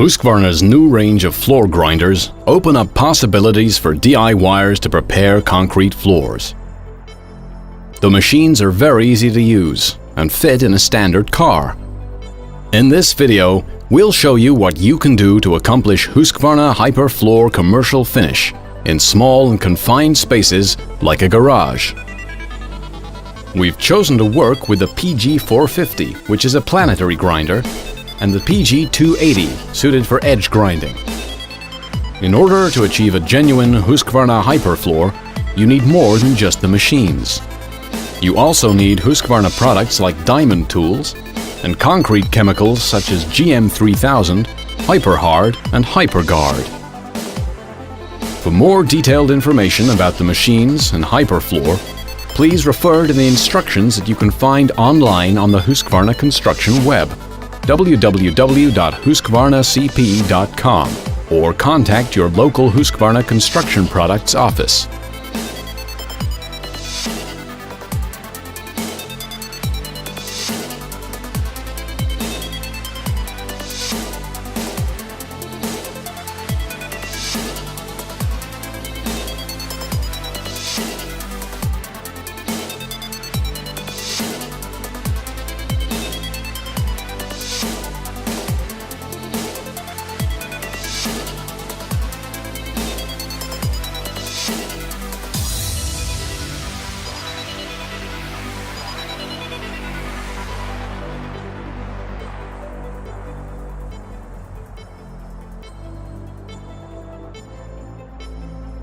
Husqvarna's new range of floor grinders open up possibilities for DIYers to prepare concrete floors. The machines are very easy to use and fit in a standard car. In this video, we'll show you what you can do to accomplish Husqvarna HiPERFLOOR commercial finish in small and confined spaces like a garage. We've chosen to work with the PG450, which is a planetary grinder, and the PG280, suited for edge grinding. In order to achieve a genuine Husqvarna HiPERFLOOR, you need more than just the machines. You also need Husqvarna products like diamond tools and concrete chemicals such as GM3000, HiPERHARD and HiPERGuard. For more detailed information about the machines and HiPERFLOOR, please refer to the instructions that you can find online on the Husqvarna construction web, www.husqvarnacp.com, or contact your local Husqvarna Construction Products office.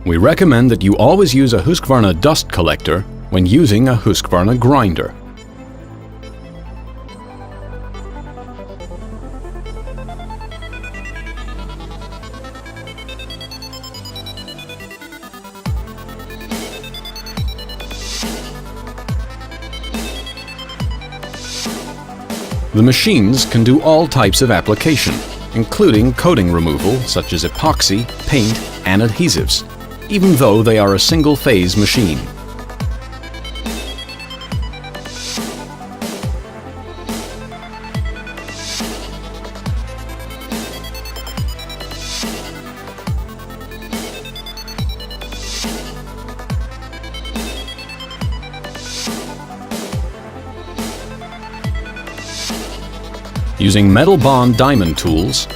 We recommend that you always use a Husqvarna dust collector when using a Husqvarna grinder. The machines can do all types of application, including coating removal such as epoxy, paint, and adhesives, even though they are a single-phase machine. Using metal bond diamond tools,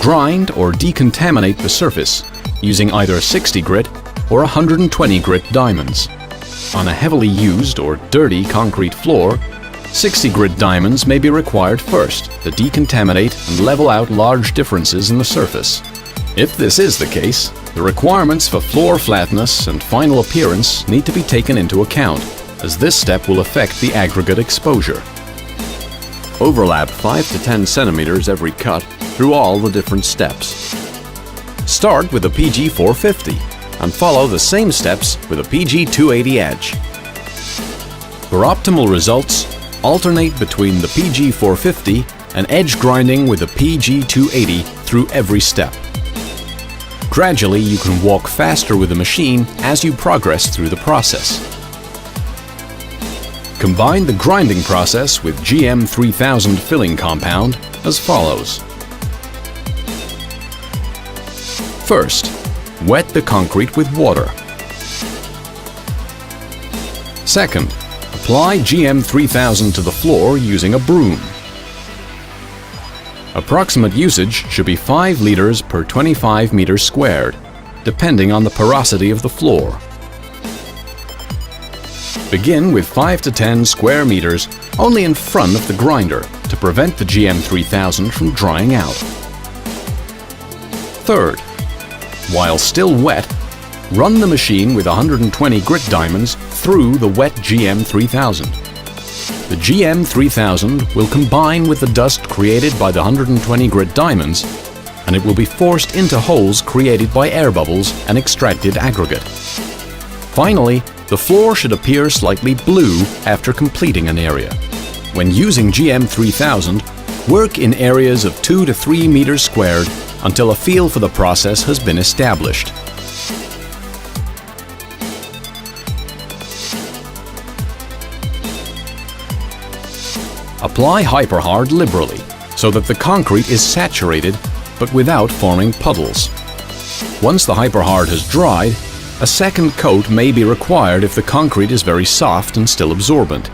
grind or decontaminate the surface using either 60 grit or 120 grit diamonds. On a heavily used or dirty concrete floor, 60 grit diamonds may be required first to decontaminate and level out large differences in the surface. If this is the case, the requirements for floor flatness and final appearance need to be taken into account, as this step will affect the aggregate exposure. Overlap 5 to 10 centimeters every cut through all the different steps. Start with a PG450 and follow the same steps with a PG280 edge. For optimal results, alternate between the PG450 and edge grinding with the PG280 through every step. Gradually, you can walk faster with the machine as you progress through the process. Combine the grinding process with GM3000 filling compound as follows. First, wet the concrete with water. Second, apply GM3000 to the floor using a broom. Approximate usage should be 5 liters per 25 meters squared, depending on the porosity of the floor. Begin with 5 to 10 square meters only in front of the grinder to prevent the GM3000 from drying out. Third, while still wet, run the machine with 120 grit diamonds through the wet GM3000. The GM3000 will combine with the dust created by the 120 grit diamonds, and it will be forced into holes created by air bubbles and extracted aggregate. Finally, the floor should appear slightly blue after completing an area. When using GM3000, work in areas of 2 to 3 meters squared until a feel for the process has been established. Apply HiPERHARD liberally so that the concrete is saturated but without forming puddles. Once the HiPERHard has dried, a second coat may be required if the concrete is very soft and still absorbent.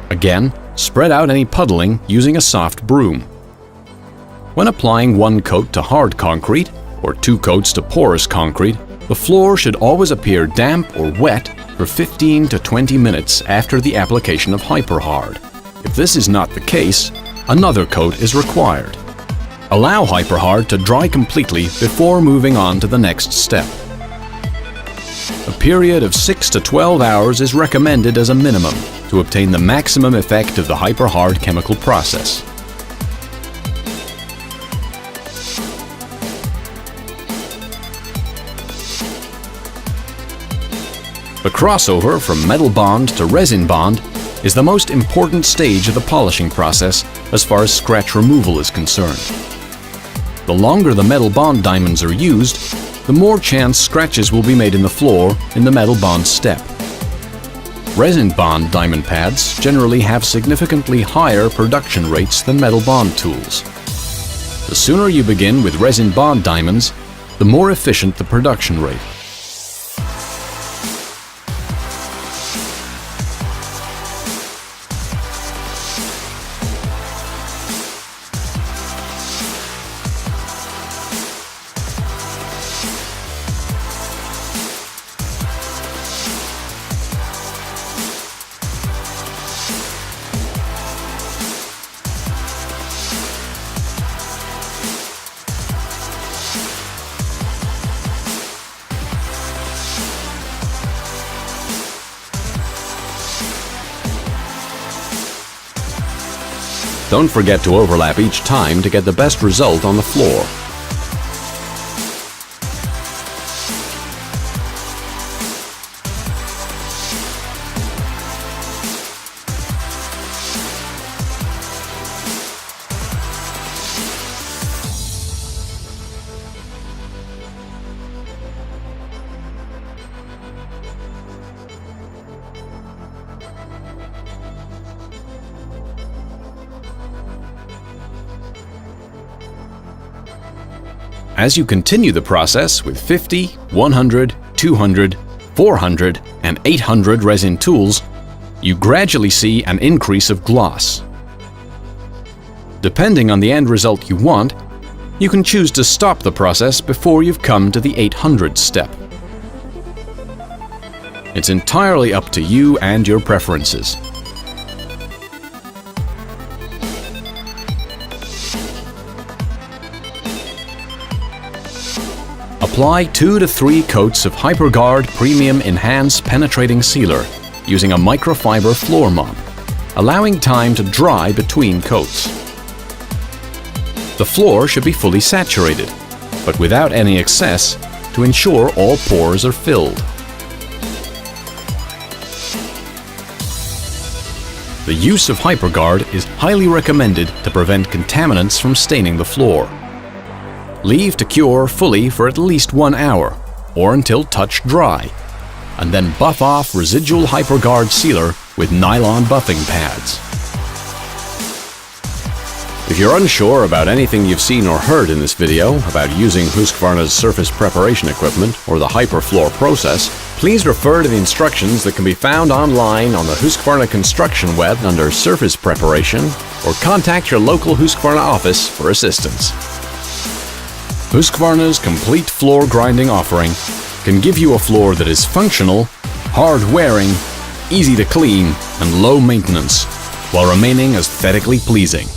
Again, spread out any puddling using a soft broom. When applying one coat to hard concrete or two coats to porous concrete, the floor should always appear damp or wet for 15 to 20 minutes after the application of HiPERHard. If this is not the case, another coat is required. Allow HiPERHard to dry completely before moving on to the next step. A period of 6 to 12 hours is recommended as a minimum to obtain the maximum effect of the HiPERHard chemical process. The crossover from metal bond to resin bond is the most important stage of the polishing process as far as scratch removal is concerned. The longer the metal bond diamonds are used, the more chance scratches will be made in the floor in the metal bond step. Resin bond diamond pads generally have significantly higher production rates than metal bond tools. The sooner you begin with resin bond diamonds, the more efficient the production rate. Don't forget to overlap each time to get the best result on the floor. As you continue the process with 50, 100, 200, 400, and 800 resin tools, you gradually see an increase of gloss. Depending on the end result you want, you can choose to stop the process before you've come to the 800 step. It's entirely up to you and your preferences. Apply 2 to 3 coats of HiPERGuard Premium Enhanced Penetrating Sealer using a microfiber floor mop, allowing time to dry between coats. The floor should be fully saturated, but without any excess, to ensure all pores are filled. The use of HiPERGuard is highly recommended to prevent contaminants from staining the floor. Leave to cure fully for at least 1 hour, or until touch dry, and then buff off residual HiPERGuard sealer with nylon buffing pads. If you're unsure about anything you've seen or heard in this video about using Husqvarna's surface preparation equipment or the HiPERFLOOR process, please refer to the instructions that can be found online on the Husqvarna construction web under Surface Preparation, or contact your local Husqvarna office for assistance. Husqvarna's complete floor grinding offering can give you a floor that is functional, hard-wearing, easy to clean, and low maintenance, while remaining aesthetically pleasing.